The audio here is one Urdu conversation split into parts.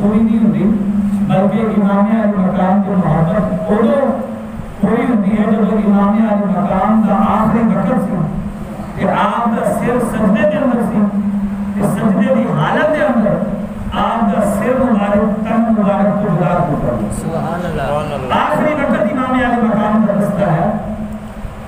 پوری نہیں ہوتی، بلکہ امام علی مقام کی محبت ادو پوری ہوتی ہے جب امام علی مقام کا آخری وقت سی کہ آپ کا سر سجدے کے اندر سی، کہ سجدے کی حالت کے اندر آپ کا سر مبارک تن مبارک کو جدا ہوتا ہے. سبحان اللہ. آخری وقت امام علی مقام کا رستہ ہے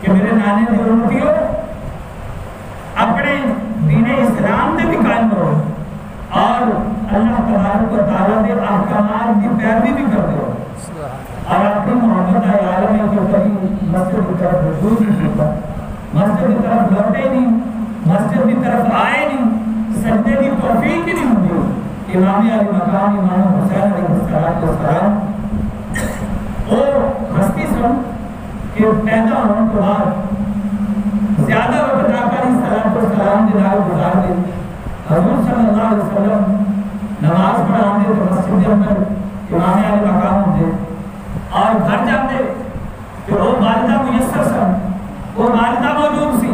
کہ میرے نانے کی امتیوں اپنے دین اسلام میں بھی قائم رہو اور اللہ تبارک و تعالیٰ کے احکامات کی پیروی بھی کرتے ہو اور اپنی محبت عالم میں جو کبھی مسجد کی طرف رجوع نہیں ہوتا، مسجد کی طرف لوٹے نہیں، مسجد کی طرف آئے نہیں، سجدے کی توفیق ہی نہیں ہوتی. امام علی مقام امام حسین علیہ السلام وہ ہستی سن کہ پیدا ہونے کے بعد زیادہ وقت آقا علیہ السلام کے نال گزار دے. حضور صلی اللہ علیہ وسلم نماز پڑھانے تو مسجد کے اندر امام علی مقام ہوتے اور گھر جاتے کہ وہ والدہ میسر سن، وہ والدہ موجود سی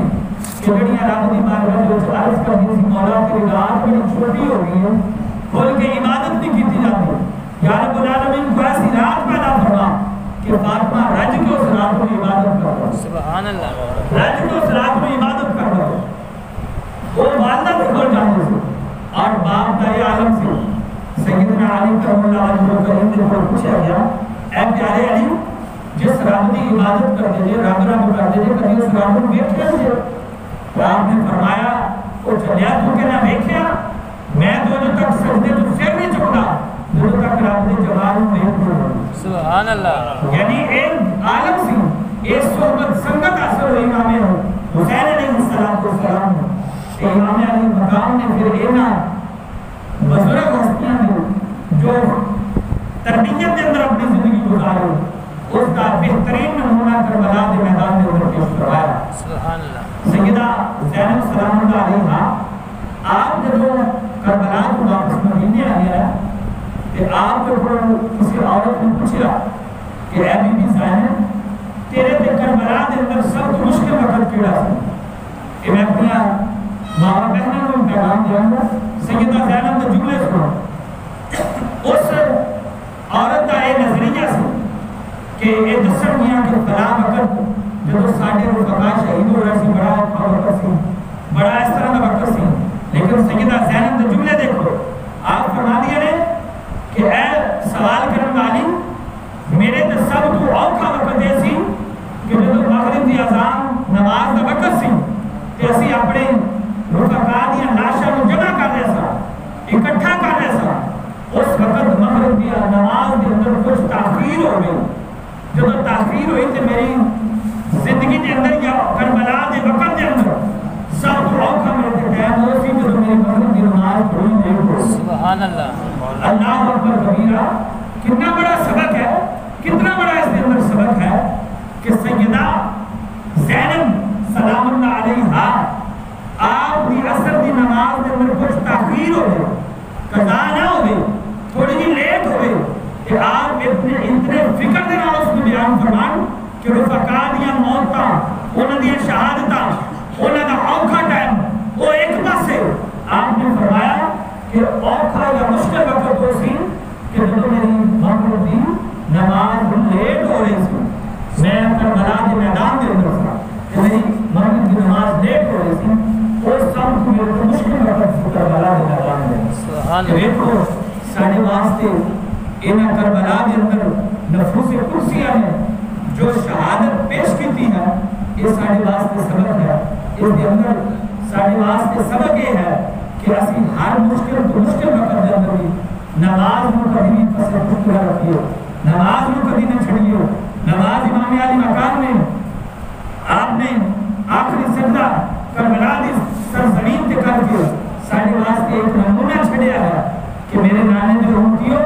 کہ بڑیاں رب دی بارگاہ جو عرض کرتی سی مولا تیری رات بڑی چھوٹی ہو گئی ہے، کھول کے عبادت نہیں کی جاتی، یا رب العالمین کو ایسی رات پیدا فرما کہ فاطمہ رج کے اس رات میں عبادت کر رہا. سبحان اللہ. رج کے اس رات میں عبادت کر رہا. وہ والدہ بھی کھول جانے سے اور باپ دائی عالم سے سیدنا علی کرم اللہ علیہ کریم نے کو پوچھا گیا اے پیارے علی جس رب کی عبادت کرتے جے رب رب کرتے جے کبھی اس رب کو دیکھتے جے؟ آپ نے فرمایا وہ چلیا تو کہ نہ دیکھیا میں تو جو تک سجدے تو سر نہیں چکتا جو تک رب کے جلال میں دیکھتا. سبحان اللہ. یعنی ایک عالم سی ایک صحبت سنگت اثر ہوئی امام حسین علیہ السلام کہ امام علی مقام نے پھر اینا بزرگ ہستیاں دی جو تربیت کے اندر اپنی زندگی گزاری اس کا بہترین نمونہ کربلا کے میدان میں اندر پیش کروایا. سبحان اللہ. سیدہ زینب سلام اللہ علیہا آپ جب کربلا کو واپس مدینے آیا ہے کہ آپ کو کسی عورت نے پوچھا کہ اے بی بی زینب تیرے تے کربلا کے اندر سب تو مشکل وقت کیڑا سی کہ میں اپنی ماں بہنوں کو پیغام دیا گا. سیدہ زینب کے جملے سنو. اس عورت کا یہ نظریہ سی کہ یہ دسن گیا کہ فلاں وقت جب ساڈے رفقا شہید ہو رہے سی بڑا اوکھا وقت سی، بڑا اس طرح کا وقت سی. لیکن سیدہ زینب کے جملے دیکھو آپ فرما دیے نے کہ اے سوال کرنے والی میرے تے سب تو اوکھا وقت یہ سی کہ جب مغرب کی اذان نماز کا وقت سی تے اسی اپنے رفقا دی لاشاں نوں جمع کر رہے سا، اکٹھا کر رہے سا. اس وقت مغرب کی نماز کے اندر کچھ تاخیر ہو گئی. جب تاخیر ہوئی تو میری زندگی کے اندر یا کربلا کے وقت کے اندر سب تو اوکھا میرے ٹائم ہو سی جب میری مغرب کی نماز پڑھی نہیں ہو. سبحان اللہ. اللہ اکبر کبیرہ. کتنا بڑا سبق ہے، کتنا بڑا اس کے اندر سبق ہے کہ سیدہ زینب سلام اللہ علیہا آپ کی عصر کی نماز کے اندر کچھ تاخیر ہو گئی، قضا نہ ہو گئی، تھوڑی جی لیٹ ہو گئی کہ آپ اتنے فکر دے نال اس کو بیان فرمان کہ رفقا دیاں موتاں انہاں دیاں شہادتاں انہاں دا اوکھا ٹائم وہ ایک پاسے آپ نے فرمایا کہ اوکھا یا مشکل وقت ہو سی کہ جب میری مغرب دی نماز لیٹ ہو رہی سی، میں کربلا کے میدان دے اندر تھا کہ میری مغرب کی نماز لیٹ ہو رہی سی، وہ سب کو میرے مشکل وقت کربلا کے میدان دے. کہ دیکھو ساڑھے واسطے انہاں کربلا کے اندر نفوس کرسیاں نے جو شہادت پیش کی ہے یہ ساڑھے واسطے سبق ہے. اس کے اندر ساڑھے واسطے سبق یہ ہے کہ اسی ہر مشکل تو مشکل وقت کے اندر بھی نماز میں کبھی بھی پسے پھکرا رکھیو، نماز میں کبھی نہ چھڑیو. نماز امام علی مقام میں آپ نے آخری سجدہ کربلا دی سرزمین کے کر کے ساڑھے واسطے ایک نمونہ چھڑیا ہے کہ میرے نانے جو امتیوں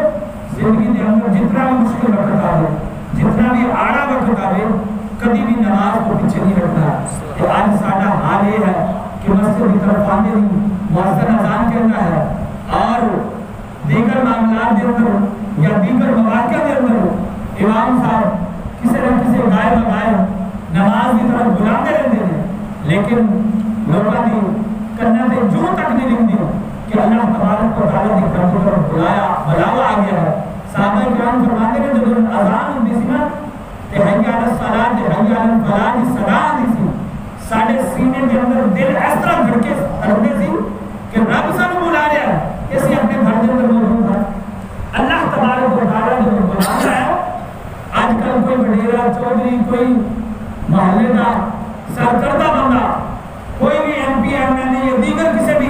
زندگی کے اندر جتنا بھی مشکل وقت آئے، جتنا بھی آڑا وقت آئے، کبھی بھی نماز کو پیچھے نہیں رکھنا. کہ آج ساڑھا حال یہ ہے کہ مسجد کی طرف آنے نہیں مؤذن اذان کرنا ہے اور دیگر معاملات کے اندر یا دیگر مواقع کے اندر امام صاحب کسی نہ کسی گائے بگائے نماز کی طرف بلاتے رہتے ہیں، لیکن لوگوں نے کرنا دے جو تک نہیں لکھ دی کہ اللہ تبارک و تعالیٰ کی طرف بلایا بلاوا رب سانو بلا رہا ہے کہ اسی اپنے گھر کے اندر موجود ہیں. اللہ تبارک و تعالیٰ نے بلا رہا ہے. آج کل کوئی وڈیرا چودھری کوئی محلے کا سرکردہ بندہ کوئی بھی M P M L A یا دیگر کسی بھی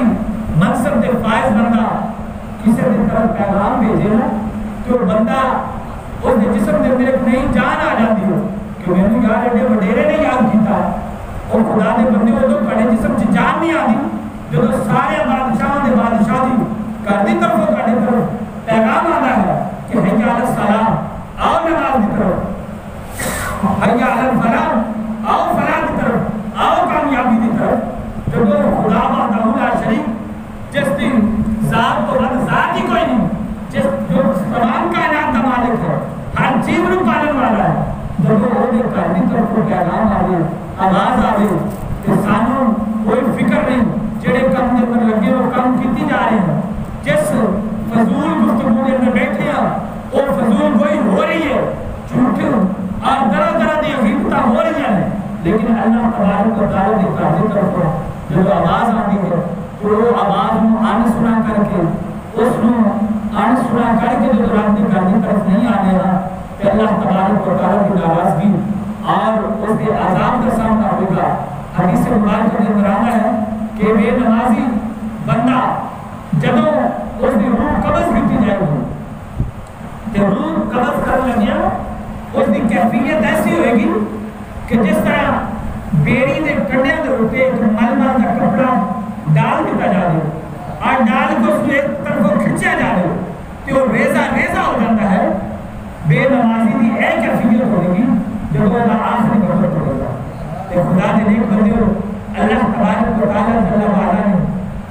منصب کے فائز بندہ کسی کی طرف پیغام بھیجے نا کہ وہ بندہ اس کے جسم کے میرے کو نہیں جان آ جاتی ہو کہ میں نے یار ایڈے وڈیرے نے یاد کیتا اور خدا دے بندے وہ تو کڑے جسم سے جان نہیں آتی جو تو سارے بادشاہوں کے بادشاہ دی کر دی طرف کڑے طرف پیغام آنا ہے کہ حیا علی الصلاۃ آؤ نماز کی طرف حیا علی الفلاح آؤ فلاح کی طرف آؤ کامیابی کی طرف جو تو خدا وحدہ لا شریک جس دن ذات تو بد ذات ہی کوئی نہیں جس جو تمام کائنات کا مالک ہے ہر چیز کو پالن والا ہے جب وہ دے کر دی طرف کو پیغام آوے آواز آوے کہ سانو کوئی فکر نہیں جڑے کم دے پر لگے وہ کم کیتی جا رہے ہیں جس فضول گفتگو کے اندر بیٹھے ہیں وہ فضول کوئی ہو رہی ہے جھوٹے اور طرح طرح کی حقیقتیں ہو رہی ہیں لیکن اللہ تبارک و تعالیٰ کی طرف کو جب آواز آتی ہے تو وہ آواز میں آن سنا کر کے اس میں آن سنا کر کے جو رب کی گاڑی طرف نہیں آنے گا کہ اللہ تبارک و تعالیٰ کی ناراضگی اور اس کے عذاب کا سامنا ہوگا. حدیث مبارک کے اندر آنا ہے کہ بے نمازی بندہ جدوں اس کی روح قبض کی جائے گی کہ روح قبض کر لگیا اس کی کیفیت ایسی ہوئے گی کہ جس طرح بیڑی دے کنڈے دے اوپر ایک مل مل کا کپڑا ڈال دیتا جا رہے اور ڈال کو اس ایک طرف کھچیا جا رہے کہ وہ ریزہ ریزہ ہو جاتا ہے. بے نمازی دی ایک کیفیت ہوگی جب وہ آخری وقت ہوگا کہ خدا نے نیک بندے ہو اللہ تبارک و تعالیٰ جل وعلا نے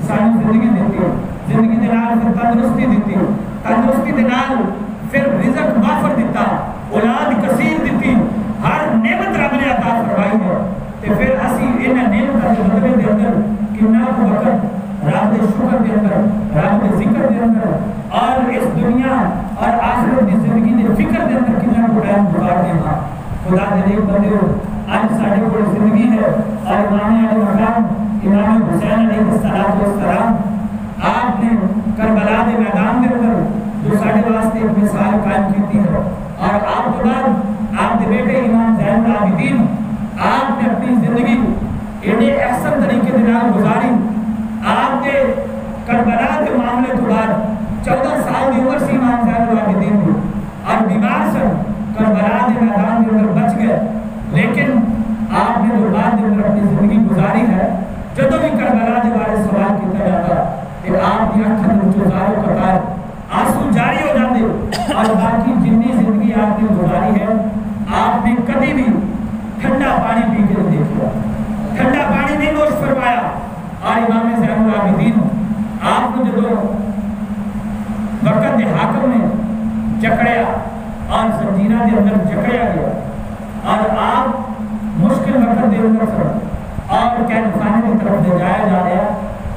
سانی زندگی دیتی ہے زندگی دے نال پھر تندرستی دیتی ہے تندرستی دے نال پھر رزق وافر دیتا اولاد کثیر دیتی ہر نعمت رب نے عطا فرمائی ہے تے پھر اسی انہاں نعمتاں دے بدلے دے اندر کتنا کو وقت رب دے شکر دے اندر رب دے ذکر دے اندر اور اس دنیا اور آخرت کی زندگی دے فکر دے اندر کتنا کو ٹائم گزارتے ہیں. خدا دے نیک بندے ہو آج ساڈے کول زندگی ہے اور امام علی مقام امام حسین علیہ السلام آپ نے کربلا دے میدان دے اندر جو ساڈے واسطے ایک مثال قائم کی ہے اور آپ کے بعد آپ کے بیٹے امام زین العابدین آپ نے اپنی زندگی ایڈے احسن طریقے کے نال گزاری. آپ کے کربلا کے معاملے کے بعد 14 سال کی عمر سے امام زین العابدین کی اور بیمار سے کربلا کے میدان کے اندر بچ گئے لیکن آپ نے جو بعد میں اپنی زندگی گزاری ہے جدوں بھی کربلا کے بارے سوال کیا جاتا کہ آپ کی آنکھوں میں جو زارو قطار آنسو جاری ہو جاتے اور باقی جتنی زندگی آپ نے گزاری ہے آپ نے کبھی بھی ٹھنڈا پانی پی کے نہیں دیکھا ٹھنڈا پانی نہیں نوش فرمایا. اور امام زین العابدین آپ کو جو وقت حاکم نے جکڑیا اور زنجیرہ کے اندر جکڑیا گیا اور آپ مشکل وقت دے اندر سر اور قید خانے کی طرف لے جایا جا رہا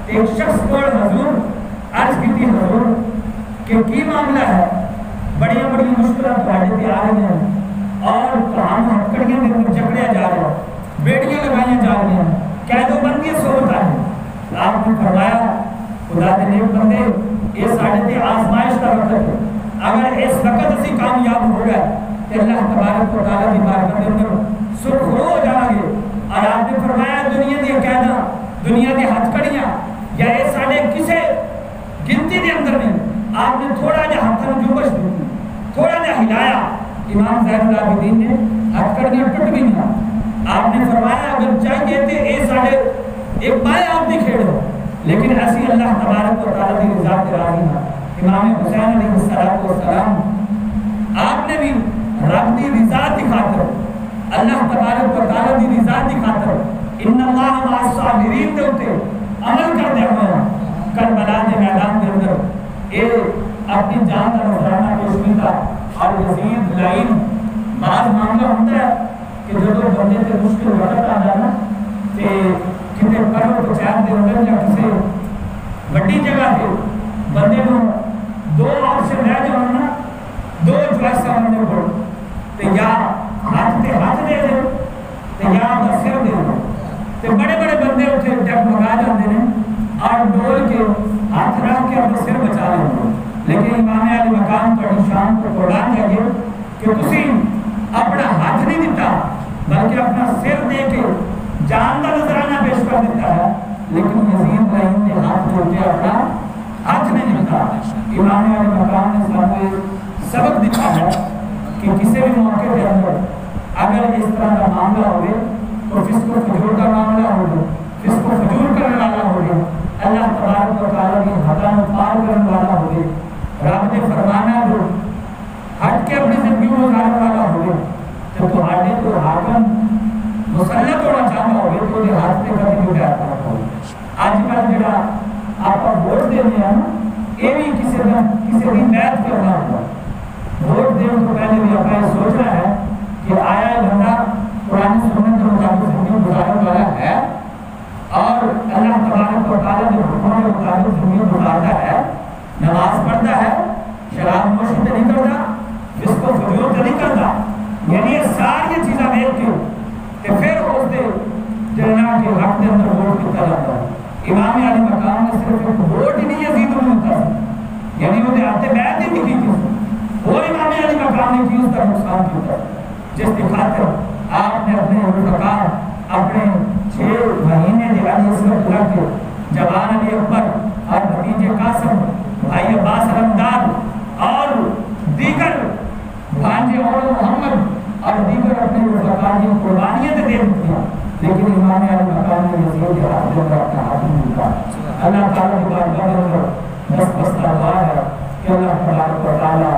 ایک شخص کو حضور عرض کی تھی حضور کہ کی معاملہ ہے بڑی بڑی مشکلات تھوڑے پہ آ رہی ہیں اور ہم ہتکڑیاں کے اندر جکڑیا جا رہا ہے بیڑیاں لگائیاں جا رہی ہیں قید و بندی سے ہوتا ہے. آپ نے فرمایا خدا دے نیک بندے یہ ساڈے تے آزمائش کا وقت ہے اگر اس وقت اسی کامیاب ہو گئے تو اللہ تبارک و تعالیٰ کی بارگاہ کے اندر سرخرو ہو جائیں گے. اور آپ نے فرمایا دنیا دی قیداں دنیا دی ہتکڑیاں یا یہ ساڈے کسے گنتی دے اندر نہیں آپ نے تھوڑا جہا ہاتھوں جنبش دی تھوڑا جہا ہلایا امام زین العابدین نے ہتکڑیاں ٹوٹ گئیں. آپ نے فرمایا اگر چاہیے تھے اے ساڈے ایک بائے آپ نے کھیڑو لیکن ایسی اللہ تبارک و تعالیٰ کی رضا کے راضی ہیں. امام حسین علیہ السلام آپ نے بھی رب کی رضا کی خاطر اللہ تبارک و تعالیٰ کی رضا کی خاطر ان اللہ مع الصابرین کے اوپر عمل کرتے ہوئے کربلا کے میدان کے اندر اے اپنی جان کا نذرانہ پیش کیا. اور یزید لائن بعض معاملہ ہوتا ہے کہ جب بندے سے مشکل وقت آ جانا کہ کسی پرو پچھان دے اندر یا کسی بڑی جگہ پہ بندے کو دو آپشن رہ جانا دو چوائس ہونے کو تو یا ہاتھ تے ہاتھ دے دے تو یا سر دے دے تو بڑے بڑے بندے اتنے ڈگ مگا جاتے ہیں اور ڈول کے امام علی مقام نے ہمیں سبق دکھا ہے کہ کسی بھی موقع کے اندر اگر اس طرح کا معاملہ ہوئے تو فسق و فجور کا معاملہ ہوگا، فسق و فجور کرنے والا ہوگا، اللہ تبارک و تعالیٰ کی حداں پار کرنے والا ہوگا، رب نے فرمانا جو ہٹ کے اپنی زندگی میں گزارنے والا ہوگا، تو تمہارے تو حاکم مسلط ہونا چاہتا ہوگا تو یہ ہاتھ پہ کبھی نہیں جاتا ہوگا۔ آج کل جڑا آپ ووٹ دینے ہیں یہ بھی کسی بھی بیعت کرنا ہوگا۔ ووٹ دینے کو پہلے بھی آپ سوچنا ہے کہ آیا بندہ قرآن سنت کے مطابق زندگی گزارنے والا ہے اور اللہ تبارک و تعالیٰ جو حکموں کے مطابق زندگی گزارتا ہے، نماز پڑھتا ہے، شراب نوشی تو نہیں کرتا، فسق و فجور تو نہیں کرتا، یعنی یہ ساری چیزیں دیکھ کے کہ پھر اس دے جنہ کے حق کے اندر ووٹ کیا جاتا ہے۔ امام علی مقام نے صرف ایک ووٹ ہی نہیں یزید میں ہوتا ہے، یعنی وہ دیہاتے بیعت ہی نہیں کی، وہ امام علی مقام نے کی اس کا نقصان کیا جس کی خاطر آپ نے اپنے رفقاء اپنے 6 مہینے دیوالی اسمت لگ کے جوان علی اکبر اور بھتیجے قاسم، بھائی عباس رمضان اور دیگر بھانجے اور محمد اور دیگر اپنے رفقاء کی قربانیاں دے دیا، لیکن امام علی مقام نے یزید کے ہاتھ میں اپنا ہاتھ نہیں لیا۔ اللہ تعالیٰ کی بارگاہ میں بس دعا ہے کہ اللہ تبارک و تعالیٰ